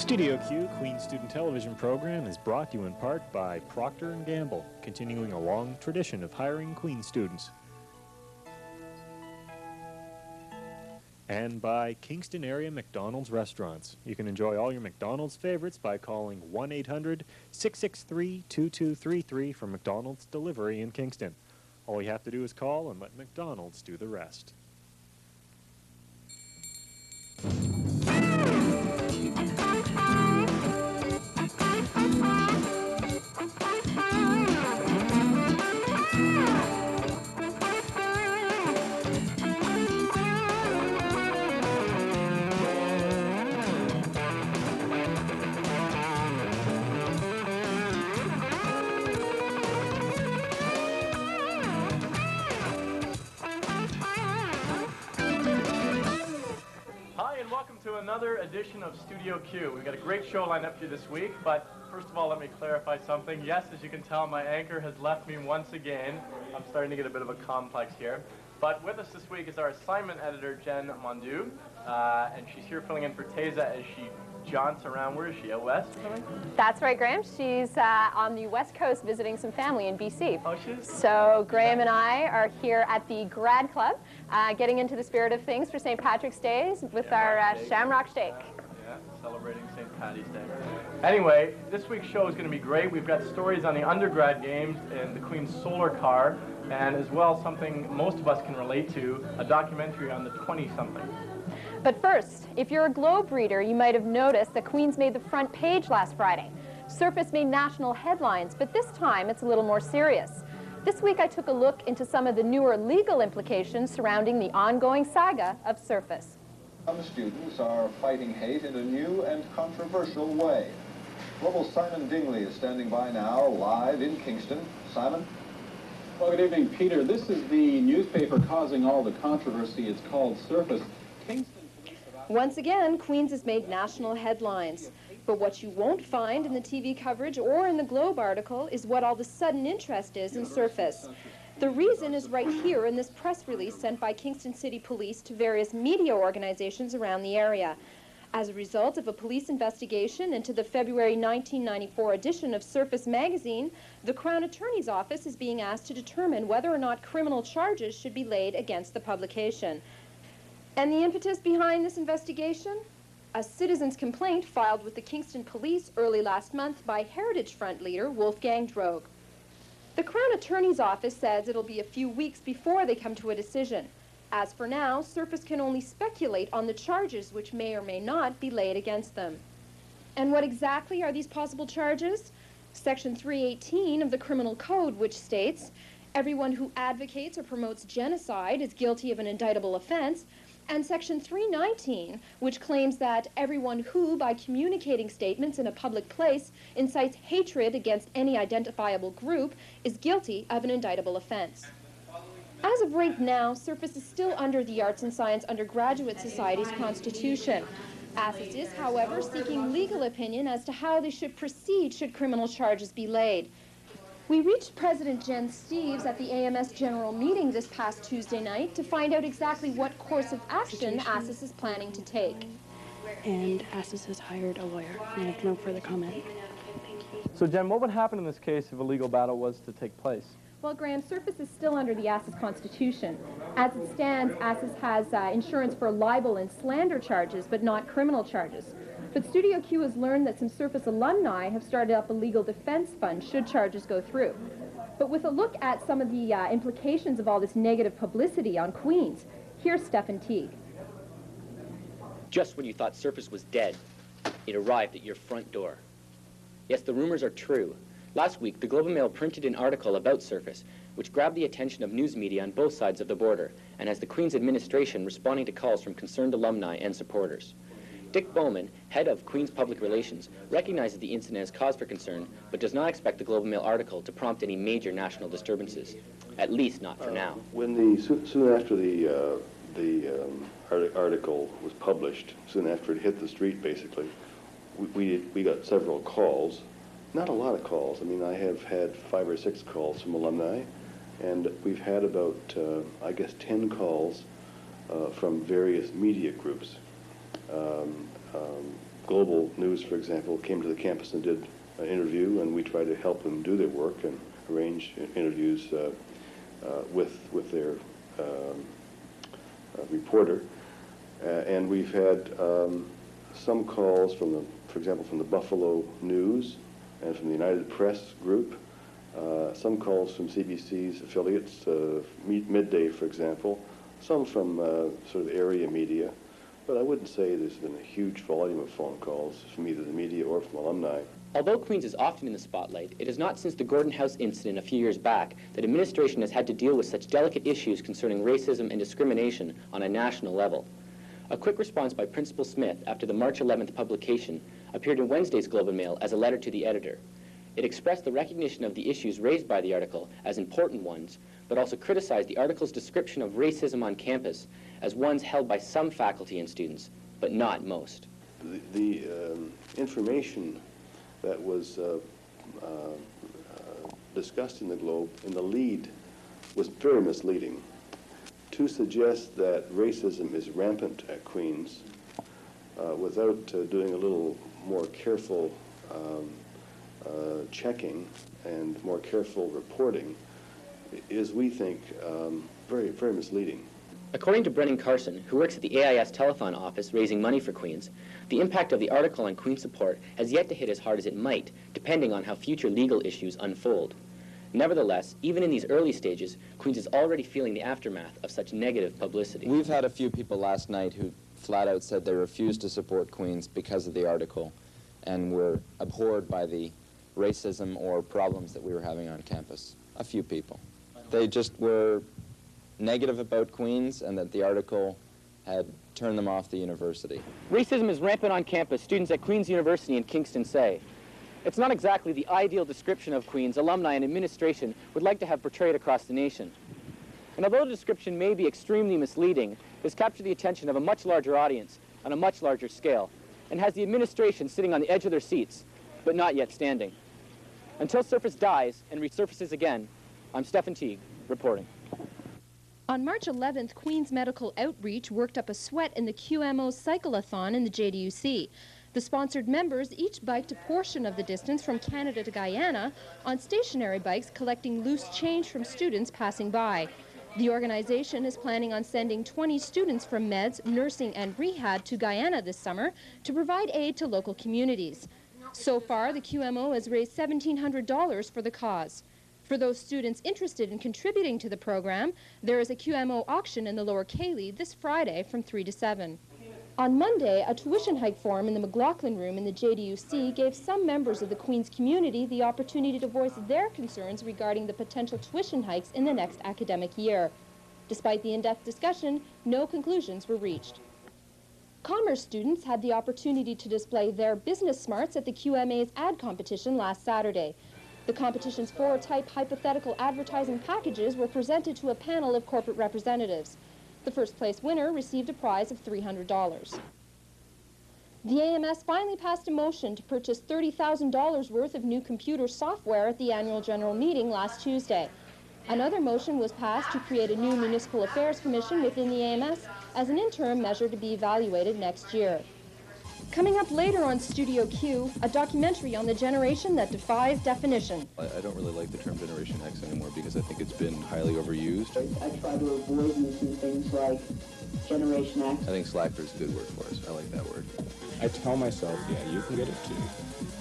Studio Q, Queen's student television program, is brought to you in part by Procter & Gamble, continuing a long tradition of hiring Queen students. And by Kingston area McDonald's restaurants. You can enjoy all your McDonald's favorites by calling 1-800-663-2233 for McDonald's delivery in Kingston. All you have to do is call and let McDonald's do the rest. Another edition of Studio Q. We've got a great show lined up for you this week, but first of all, let me clarify something. Yes, as you can tell, my anchor has left me once again. I'm starting to get a bit of a complex here. But with us this week is our assignment editor, Jen Mondoux, and she's here filling in for Teza as she jaunts around. Where is she, out west or something? That's right, Graham. She's on the West Coast visiting some family in BC. Oh, she is? So Graham and I are here at the Grad Club, getting into the spirit of things for St. Patrick's Day with our Shamrock Shake. Yeah, celebrating St. Paddy's Day. Anyway, this week's show is going to be great. We've got stories on the Undergrad games and the Queen's solar car, and as well something most of us can relate to, a documentary on the 20-something. But first, if you're a Globe reader, you might have noticed that Queen's made the front page last Friday. Surface made national headlines, but this time it's a little more serious. This week I took a look into some of the newer legal implications surrounding the ongoing saga of Surface. Some students are fighting hate in a new and controversial way. Global's Simon Dingley is standing by now, live in Kingston. Simon? Well, good evening, Peter. This is the newspaper causing all the controversy. It's called Surface. Kingston. Once again, Queen's has made national headlines. But what you won't find in the TV coverage or in the Globe article is what all the sudden interest is in Surface. The reason is right here in this press release sent by Kingston City Police to various media organizations around the area. As a result of a police investigation into the February 1994 edition of Surface magazine, the Crown Attorney's Office is being asked to determine whether or not criminal charges should be laid against the publication. And the impetus behind this investigation? A citizen's complaint filed with the Kingston Police early last month by Heritage Front leader Wolfgang Droge. The Crown Attorney's Office says it'll be a few weeks before they come to a decision. As for now, Surface can only speculate on the charges which may or may not be laid against them. And what exactly are these possible charges? Section 318 of the Criminal Code, which states, everyone who advocates or promotes genocide is guilty of an indictable offense, and Section 319, which claims that everyone who, by communicating statements in a public place, incites hatred against any identifiable group, is guilty of an indictable offense. As of right now, Surface is still under the Arts and Science Undergraduate Society's constitution. ASSIS is, however, seeking legal opinion as to how they should proceed should criminal charges be laid. We reached President Jen Steeves at the AMS General Meeting this past Tuesday night to find out exactly what course of action ASSIS is planning to take. And ASSIS has hired a lawyer. I have no further comment. So, Jen, what would happen in this case if a legal battle was to take place? Well, Graham, Surface is still under the ASSIS Constitution. As it stands, ASSIS has insurance for libel and slander charges, but not criminal charges. But Studio Q has learned that some Surface alumni have started up a legal defense fund should charges go through. But with a look at some of the implications of all this negative publicity on Queen's, here's Stephan Teague. Just when you thought Surface was dead, it arrived at your front door. Yes, the rumors are true. Last week, the Globe and Mail printed an article about Surface, which grabbed the attention of news media on both sides of the border, and has the Queen's administration responding to calls from concerned alumni and supporters. Dick Bowman, head of Queen's Public Relations, recognizes the incident as cause for concern, but does not expect the Globe and Mail article to prompt any major national disturbances, at least not for now. Soon after the article was published, soon after it hit the street, basically, we got several calls. Not a lot of calls. I mean, I have had 5 or 6 calls from alumni, and we've had about, I guess, 10 calls from various media groups Global News, for example, came to the campus and did an interview, and we tried to help them do their work and arrange interviews with their reporter. And we've had some calls from the, for example, from the Buffalo News and from the United Press Group, some calls from CBC's affiliates, Midday, for example, some from sort of area media, but I wouldn't say there's been a huge volume of phone calls from either the media or from alumni. Although Queen's is often in the spotlight, it is not since the Gordon House incident a few years back that administration has had to deal with such delicate issues concerning racism and discrimination on a national level. A quick response by Principal Smith after the March 11th publication appeared in Wednesday's Globe and Mail as a letter to the editor. It expressed the recognition of the issues raised by the article as important ones, but also criticized the article's description of racism on campus as ones held by some faculty and students, but not most. The information that was discussed in the Globe in the lead was very misleading. To suggest that racism is rampant at Queen's without doing a little more careful checking and more careful reporting is, we think, very, very misleading. According to Brennan Carson, who works at the AIS Telethon office raising money for Queen's, the impact of the article on Queen's support has yet to hit as hard as it might, depending on how future legal issues unfold. Nevertheless, even in these early stages, Queen's is already feeling the aftermath of such negative publicity. We've had a few people last night who flat out said they refused to support Queen's because of the article and were abhorred by the racism or problems that we were having on campus. A few people. They just were negative about Queen's and that the article had turned them off the university. Racism is rampant on campus, students at Queen's University in Kingston say. It's not exactly the ideal description of Queen's alumni and administration would like to have portrayed across the nation. And although the description may be extremely misleading, it has captured the attention of a much larger audience on a much larger scale, and has the administration sitting on the edge of their seats, but not yet standing. Until Surface dies and resurfaces again, I'm Stephan Teague, reporting. On March 11th, Queen's Medical Outreach worked up a sweat in the QMO Cycle-a-thon in the JDUC. The sponsored members each biked a portion of the distance from Canada to Guyana on stationary bikes, collecting loose change from students passing by. The organization is planning on sending 20 students from meds, nursing, and rehab to Guyana this summer to provide aid to local communities. So far, the QMO has raised $1,700 for the cause. For those students interested in contributing to the program, there is a QMO auction in the Lower Cayley this Friday from 3 to 7. On Monday, a tuition hike forum in the McLaughlin Room in the JDUC gave some members of the Queen's community the opportunity to voice their concerns regarding the potential tuition hikes in the next academic year. Despite the in-depth discussion, no conclusions were reached. Commerce students had the opportunity to display their business smarts at the QMA's ad competition last Saturday. The competition's 4 type hypothetical advertising packages were presented to a panel of corporate representatives. The first place winner received a prize of $300. The AMS finally passed a motion to purchase $30,000 worth of new computer software at the annual general meeting last Tuesday. Another motion was passed to create a new municipal affairs commission within the AMS as an interim measure to be evaluated next year. Coming up later on Studio Q, a documentary on the generation that defies definition. I don't really like the term Generation X anymore because I think it's been highly overused. I try to avoid using things like Generation X. I think slacker is a good word for us. I like that word. I tell myself, yeah, you can get it too.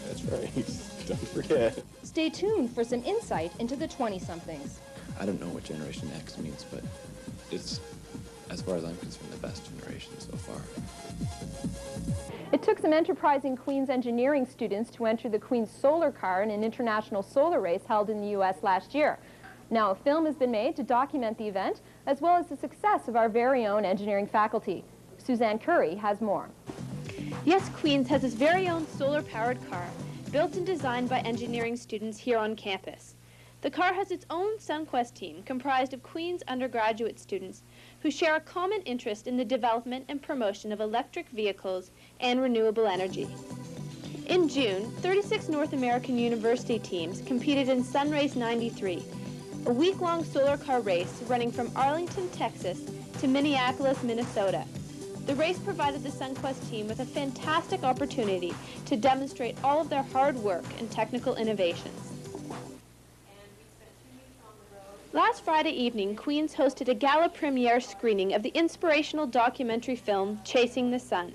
That's right. Don't forget. Stay tuned for some insight into the 20-somethings. I don't know what Generation X means, but it's, as far as I'm concerned, the best generation so far. It took some enterprising Queen's engineering students to enter the Queen's solar car in an international solar race held in the U.S. last year. Now a film has been made to document the event, as well as the success of our very own engineering faculty. Susanne Currie has more. Yes, Queen's has its very own solar-powered car, built and designed by engineering students here on campus. The car has its own SunQuest team, comprised of Queen's undergraduate students who share a common interest in the development and promotion of electric vehicles and renewable energy. In June, 36 North American university teams competed in Sunrace 93, a week-long solar car race running from Arlington, Texas to Minneapolis, Minnesota. The race provided the SunQuest team with a fantastic opportunity to demonstrate all of their hard work and technical innovations. Last Friday evening, Queen's hosted a gala premiere screening of the inspirational documentary film, Chasing the Sun.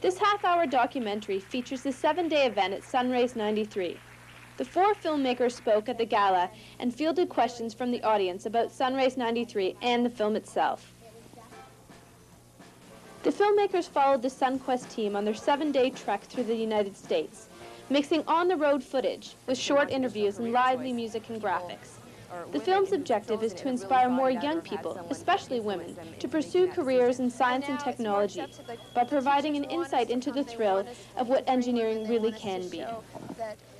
This half-hour documentary features the 7-day event at Sunrays 93. The 4 filmmakers spoke at the gala and fielded questions from the audience about Sunrays 93 and the film itself. The filmmakers followed the SunQuest team on their 7-day trek through the United States, mixing on-the-road footage with short interviews and lively music and graphics. The film's objective is to inspire more young people, especially women, to pursue careers in science and technology by providing an insight into the thrill of what engineering really can be.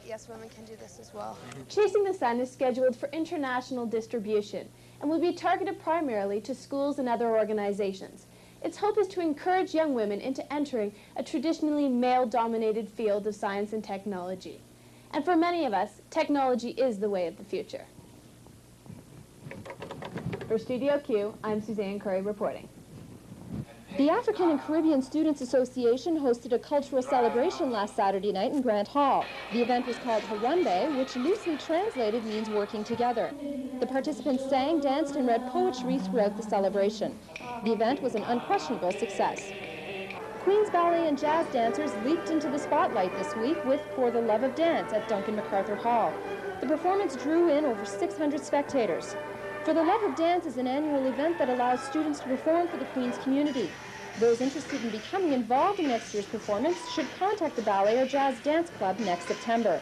Yes, women can do this as well. Chasing the Sun is scheduled for international distribution and will be targeted primarily to schools and other organizations. Its hope is to encourage young women into entering a traditionally male-dominated field of science and technology. And for many of us, technology is the way of the future. For Studio Q, I'm Susanne Currie reporting. The African and Caribbean Students Association hosted a cultural celebration last Saturday night in Grant Hall. The event was called Harambe, which loosely translated means working together. The participants sang, danced, and read poetry throughout the celebration. The event was an unquestionable success. Queen's Ballet and jazz dancers leaped into the spotlight this week with For the Love of Dance at Duncan MacArthur Hall. The performance drew in over 600 spectators. For the Love of Dance is an annual event that allows students to perform for the Queen's community. Those interested in becoming involved in next year's performance should contact the Ballet or Jazz Dance Club next September.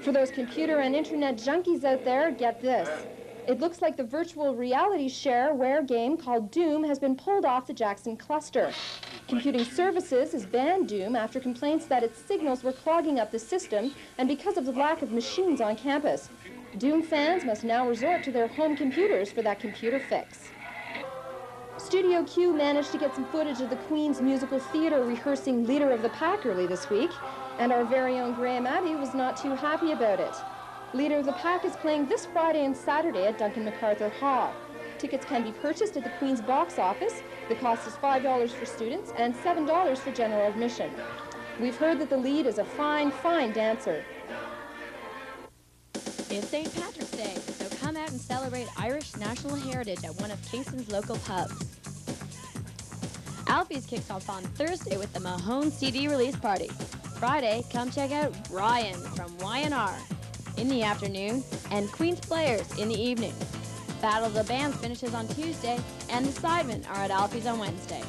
For those computer and internet junkies out there, get this. It looks like the virtual reality shareware game called Doom has been pulled off the Jackson cluster. Computing Services has banned Doom after complaints that its signals were clogging up the system and because of the lack of machines on campus. Doom fans must now resort to their home computers for that computer fix. Studio Q managed to get some footage of the Queen's Musical Theatre rehearsing Leader of the Pack early this week, and our very own Graham Abbey was not too happy about it. Leader of the Pack is playing this Friday and Saturday at Duncan MacArthur Hall. Tickets can be purchased at the Queen's box office. The cost is $5 for students and $7 for general admission. We've heard that the lead is a fine, fine dancer. It's St. Patrick's Day, so come out and celebrate Irish national heritage at one of Kingston's local pubs. Alfie's kicks off on Thursday with the Mahone CD release party. Friday, come check out Ryan from Y&R in the afternoon and Queen's Players in the evening. Battle of the Bands finishes on Tuesday and the Sidemen are at Alfie's on Wednesday.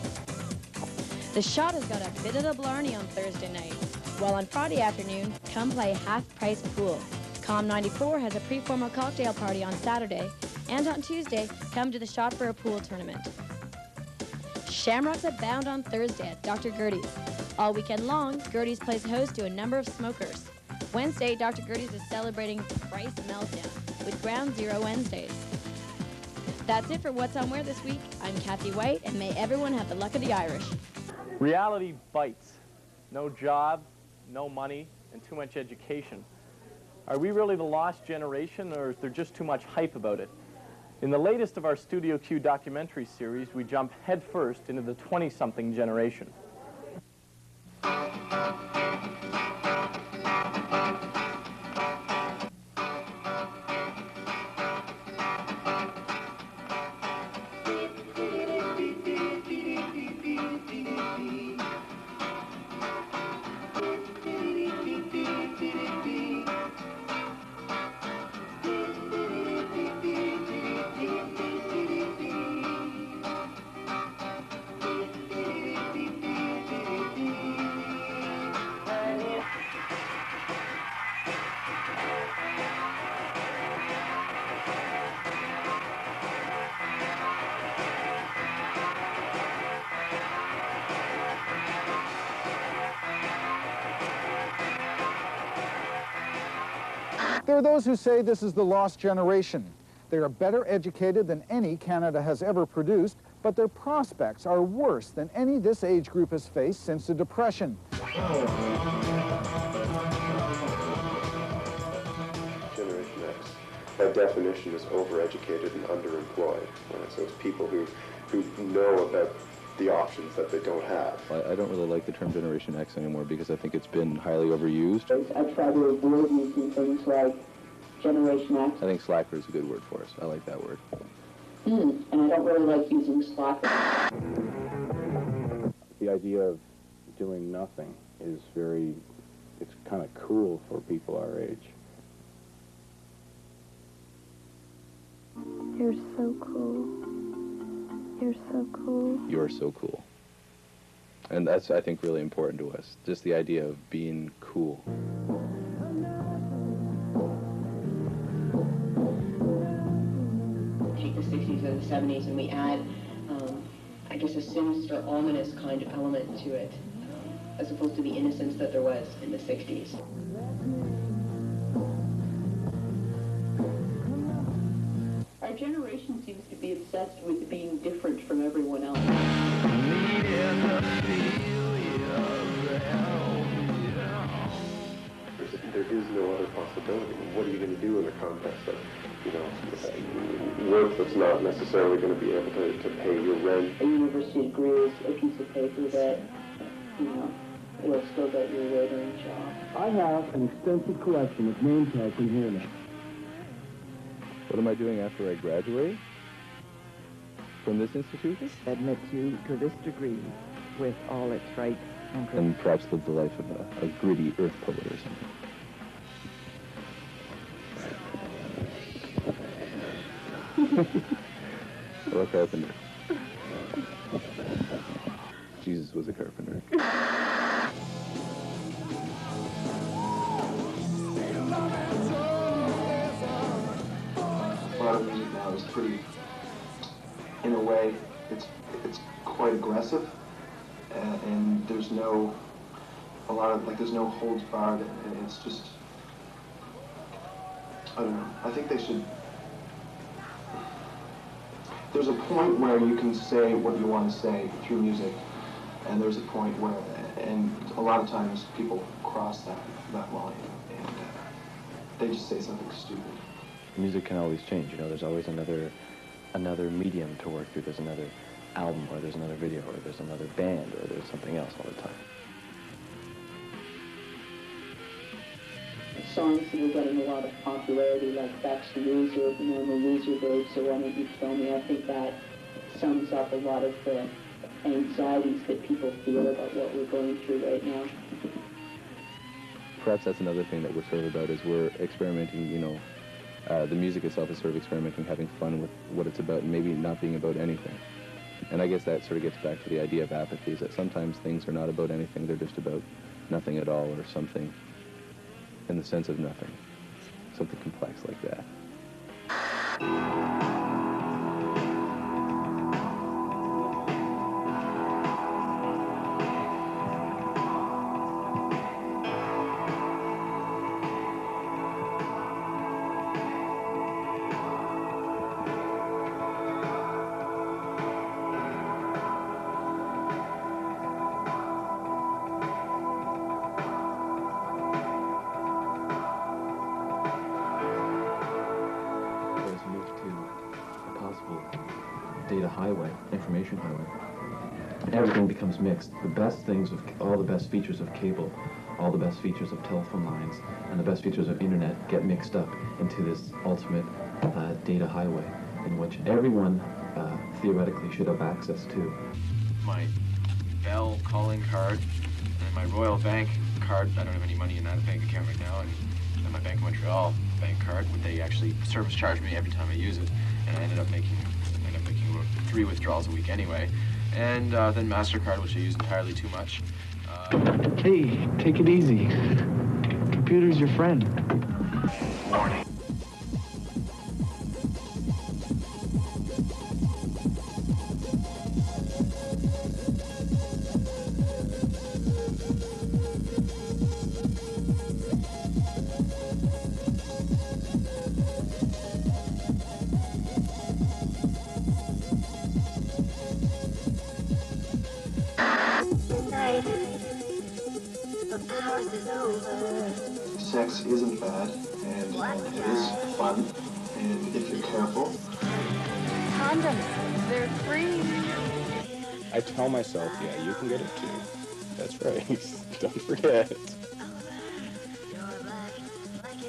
The Shot has got a bit of the blarney on Thursday night, while on Friday afternoon, come play half-price pool. Com94 has a pre-formal cocktail party on Saturday, and on Tuesday, come to the Shot for a Pool tournament. Shamrocks abound on Thursday at Dr. Gertie's. All weekend long, Gertie's plays host to a number of smokers. Wednesday, Dr. Gertie's is celebrating Price Meltdown with Ground Zero Wednesdays. That's it for What's on Where this week. I'm Kathy White, and may everyone have the luck of the Irish. Reality bites. No job, no money, and too much education. Are we really the lost generation, or is there just too much hype about it? In the latest of our Studio Q documentary series, we jump headfirst into the 20-something generation. There are those who say this is the lost generation. They are better educated than any Canada has ever produced, but their prospects are worse than any this age group has faced since the Depression. Generation X. by definition, is overeducated and underemployed. Right? So it's people who know about the options that they don't have. I don't really like the term Generation X anymore because I think it's been highly overused. I try to avoid using things like Generation X. I think slacker is a good word for us. I like that word. And I don't really like using slacker. The idea of doing nothing is it's kind of cool for people our age. You're so cool. You're so cool. You're so cool. And that's, I think, really important to us. Just the idea of being cool. Take the 60s or the 70s and we add, I guess, a sinister, ominous kind of element to it, as opposed to the innocence that there was in the 60s. Our generation seems to be obsessed with being different from everyone else. There is no other possibility. What are you going to do in the context of, work that's not necessarily going to be able to pay your rent? A university degree is a piece of paper that, will still get you a waitering job. I have an extensive collection of name tags in here now. What am I doing after I graduate from this institution? Admits you to this degree with all its rights and perhaps live the life of a gritty earth poet or something. Or a carpenter. Jesus was a carpenter. A lot of music now is pretty, in a way, it's quite aggressive, and there's no holds barred, and it's just, I don't know. I think they should. There's a point where you can say what you want to say through music, and there's a point where, and a lot of times people cross that line, and they just say something stupid. Music can always change, there's always another medium to work through. There's another album, or there's another video, or there's another band, or there's something else all the time. Songs that are getting a lot of popularity, like That's the Loser, and I'm a Loser Babe, so why don't you kill me? I think that sums up a lot of the anxieties that people feel about what we're going through right now. Perhaps that's another thing that we're sort of about, is we're experimenting, the music itself is sort of experimenting, having fun with what it's about, and maybe not being about anything. And I guess that sort of gets back to the idea of apathy, is that sometimes things are not about anything, they're just about nothing at all, or something in the sense of nothing. Something complex like that. Data highway, information highway. Everything becomes mixed. The best things of all the best features of cable, all the best features of telephone lines, and the best features of internet get mixed up into this ultimate data highway in which everyone theoretically should have access to. My Bell calling card and my Royal Bank card. I don't have any money in that bank account right now, and my Bank of Montreal bank card, but they actually service charge me every time I use it, and I ended up making 3 withdrawals a week anyway, and then MasterCard, which I use entirely too much. Hey, take it easy. Computer's your friend. Warning. Sex isn't bad, and it is fun, And if you're careful, Condoms, they're free. I tell myself, yeah, you can get it too. That's right. Don't forget.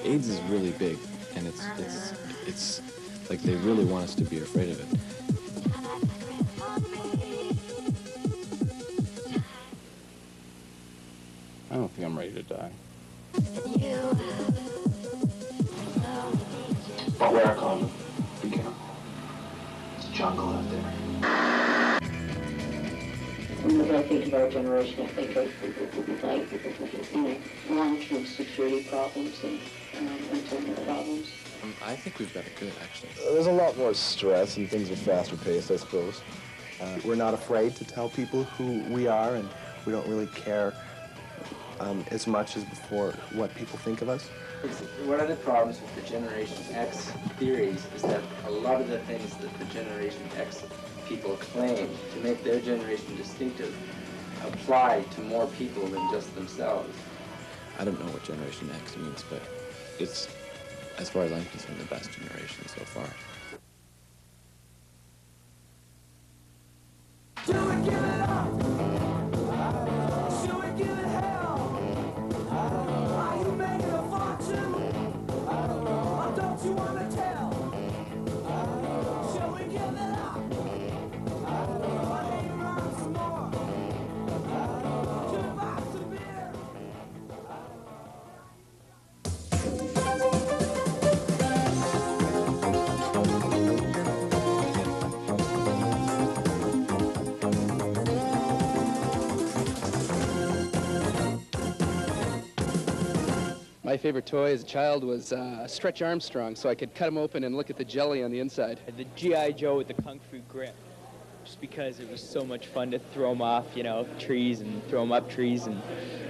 AIDS is really big, and it's like they really want us to be afraid of it. I don't think I'm ready to die. but wear a condom. Be careful. It's a jungle out there. Whenever I think of our generation, I think of, like, you know, long-term security problems and mental health problems. I think we've got it good, actually. There's a lot more stress and things are faster paced, I suppose. We're not afraid to tell people who we are, and we don't really care as much as before what people think of us. One of the problems with the Generation X theories is that a lot of the things that the Generation X people claim to make their generation distinctive apply to more people than just themselves. I don't know what Generation X means, but it's, as far as I'm concerned, the best generation so far. My favorite toy as a child was Stretch Armstrong, so I could cut him open and look at the jelly on the inside. The G.I. Joe with the Kung Fu grip, just because it was so much fun to throw him off, you know, trees and throw him up trees, and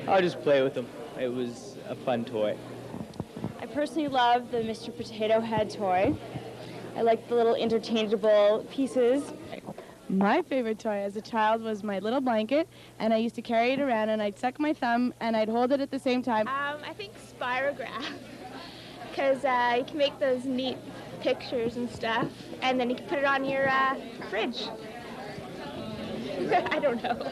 I'll just play with him. It was a fun toy. I personally love the Mr. Potato Head toy. I like the little interchangeable pieces. My favorite toy as a child was my little blanket, and I used to carry it around, and I'd suck my thumb, and I'd hold it at the same time. I think Spirograph, because you can make those neat pictures and stuff, and then you can put it on your fridge. I don't know.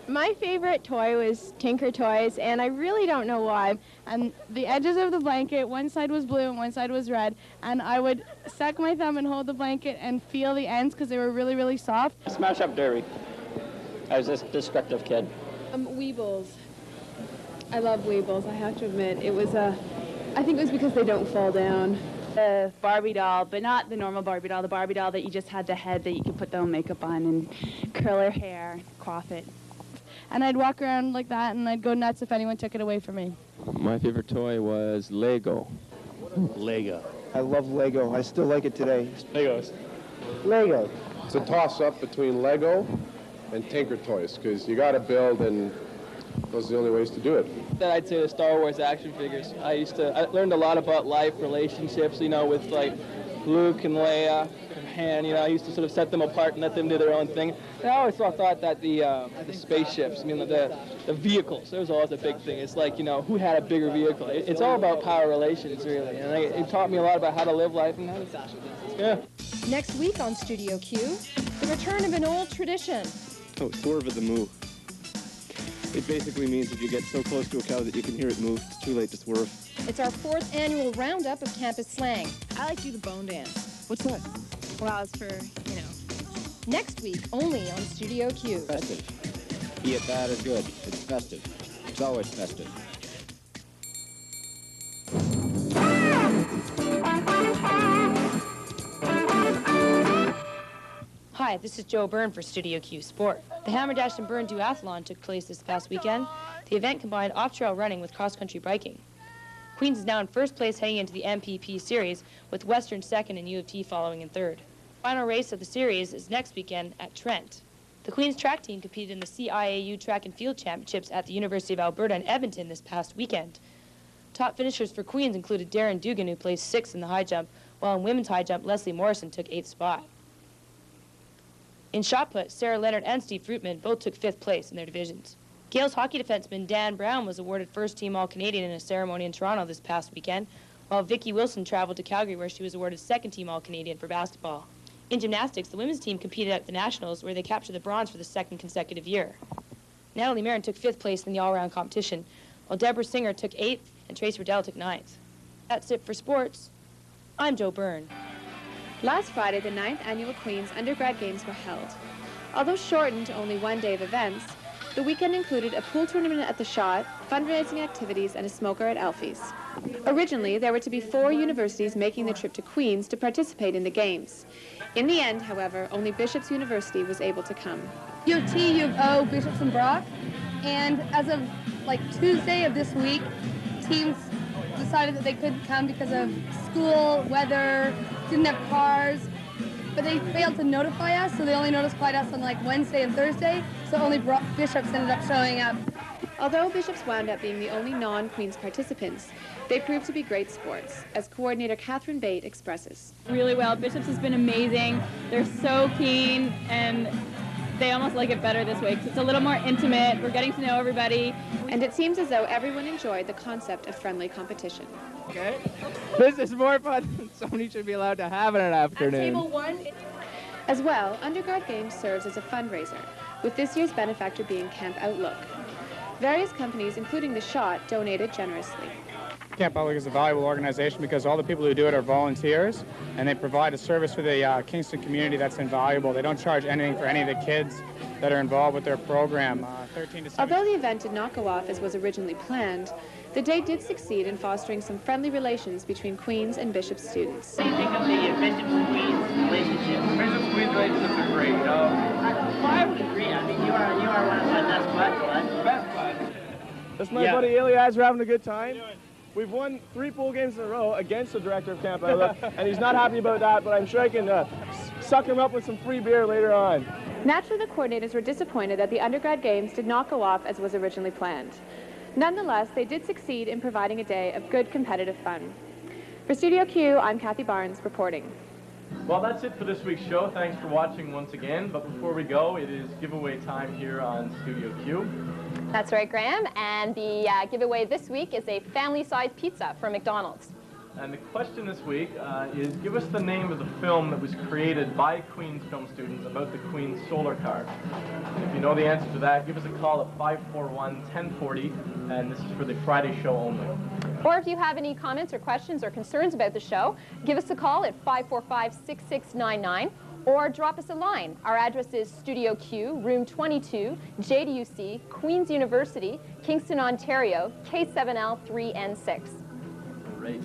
My favorite toy was Tinker Toys, and I really don't know why. And the edges of the blanket, one side was blue and one side was red, and I would suck my thumb and hold the blanket and feel the ends because they were really, really soft. Smash Up Derby. I was this destructive kid. Weebles. I love Weebles, I have to admit. It was I think it was because they don't fall down. The Barbie doll, but not the normal Barbie doll, the Barbie doll that you just had the head that you could put the makeup on and curl her hair, coif it. And I'd walk around like that, and I'd go nuts if anyone took it away from me. My favorite toy was Lego. Lego. I love Lego. I still like it today. Legos. Lego. It's a toss-up between Lego and Tinker Toys, because you got to build, and those are the only ways to do it. Then I'd say the Star Wars action figures. I learned a lot about life, relationships, you know, with like Luke and Leia and Han, you know, I used to sort of set them apart and let them do their own thing. And I always thought that the spaceships, I mean, the vehicles, that was always a big thing. It's like, you know, who had a bigger vehicle? It's all about power relations, really. And it taught me a lot about how to live life and how to, yeah. Next week on Studio Q, the return of an old tradition. Oh, swerve of the moo. It basically means if you get so close to a cow that you can hear it move, it's too late to swerve. It's our 4th annual roundup of campus slang. I like to do the bone dance. What's that? Well, it's for, you know. Next week, only on Studio Q. Festive. Be it bad or good, it's festive. It's always festive. Hi, this is Joe Byrne for Studio Q Sport. The Hammer Dash and Burn Duathlon took place this past weekend. The event combined off-trail running with cross-country biking. Queens is now in first place heading into the MPP series, with Western second and U of T following in third. Final race of the series is next weekend at Trent. The Queens track team competed in the CIAU Track and Field Championships at the University of Alberta in Edmonton this past weekend. Top finishers for Queens included Darren Dugan, who placed 6th in the high jump, while in women's high jump, Leslie Morrison took 8th spot. In shot put, Sarah Leonard and Steve Fruitman both took 5th place in their divisions. Gales hockey defenseman Dan Brown was awarded first-team All-Canadian in a ceremony in Toronto this past weekend, while Vicki Wilson traveled to Calgary, where she was awarded second-team All-Canadian for basketball. In gymnastics, the women's team competed at the Nationals, where they captured the bronze for the second consecutive year. Natalie Marin took 5th place in the all-around competition, while Deborah Singer took 8th and Trace Riddell took 9th. That's it for sports. I'm Joe Byrne. Last Friday, the 9th annual Queen's Undergrad Games were held. Although shortened to only one day of events, the weekend included a pool tournament at the Shot, fundraising activities, and a smoker at Alfie's. Originally, there were to be 4 universities making the trip to Queen's to participate in the Games. In the end, however, only Bishop's University was able to come. U of T, U of O, Bishops and Brock, and as of like Tuesday of this week, teams decided that they couldn't come because of school, weather, didn't have cars, but they failed to notify us, so they only notified us on like Wednesday and Thursday, so only Bishops ended up showing up. Although Bishops wound up being the only non-Queen's participants, they proved to be great sports, as coordinator Catherine Bate expresses. Really well. Bishops has been amazing. They're so keen, and they almost like it better this way because it's a little more intimate. We're getting to know everybody. And it seems as though everyone enjoyed the concept of friendly competition. Okay. This is more fun than somebody should be allowed to have in an afternoon. At table 1. As well, Undergrad Games serves as a fundraiser, with this year's benefactor being Camp Outlook. Various companies, including The Shot, donated generously. Camp Outlook is a valuable organization because all the people who do it are volunteers, and they provide a service for the Kingston community that's invaluable. They don't charge anything for any of the kids that are involved with their program. 13 to 17. Although the event did not go off as was originally planned, the day did succeed in fostering some friendly relations between Queen's and Bishop's students. What do you think of the Bishop's-Queen's relationship? Bishop's-Queen's relationships are great, I would agree. I mean, you are one of my best buds, bud. Best buds. That's my buddy Elias. We're having a good time. We've won 3 pool games in a row against the director of Camp Outlook, and he's not happy about that, but I'm sure I can suck him up with some free beer later on. Naturally, the coordinators were disappointed that the Undergrad Games did not go off as was originally planned. Nonetheless, they did succeed in providing a day of good competitive fun. For Studio Q, I'm Kathy Barnes reporting. Well, that's it for this week's show. Thanks for watching once again. But before we go, it is giveaway time here on Studio Q. That's right, Graham. And the giveaway this week is a family-sized pizza from McDonald's. And the question this week is, give us the name of the film that was created by Queen's film students about the Queen's solar car. If you know the answer to that, give us a call at 541-1040, and this is for the Friday show only. Or if you have any comments or questions or concerns about the show, give us a call at 545-6699, or drop us a line. Our address is Studio Q, Room 22, JDUC, Queen's University, Kingston, Ontario, K7L 3N6. Great.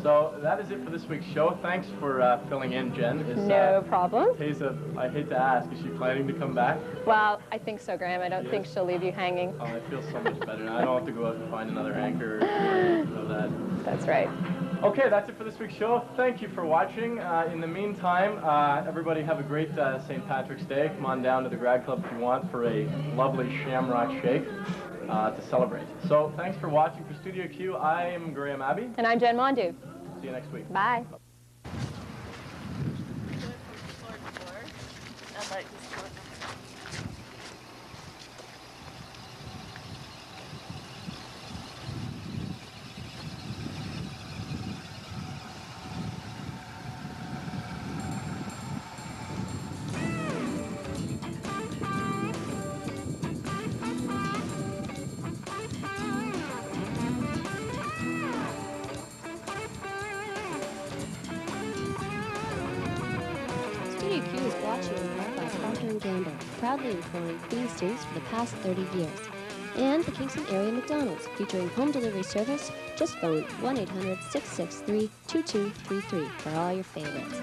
So that is it for this week's show. Thanks for filling in, Jen. No problem. Teza, I hate to ask, is she planning to come back? Well, I think so, Graham. I don't think she'll leave you hanging. Oh, I feel so much better now. I don't have to go out and find another anchor or anything of that. That's right. Okay, that's it for this week's show. Thank you for watching. In the meantime, everybody have a great St. Patrick's Day. Come on down to the Grad Club if you want for a lovely shamrock shake to celebrate. So thanks for watching. For Studio Q, I am Graham Abbey. And I'm Jen Mondoux. See you next week. Bye. Proudly employing Queen's students for the past 30 years. And the Kingston Area McDonald's, featuring home delivery service. Just phone 1-800-663-2233 for all your favorites.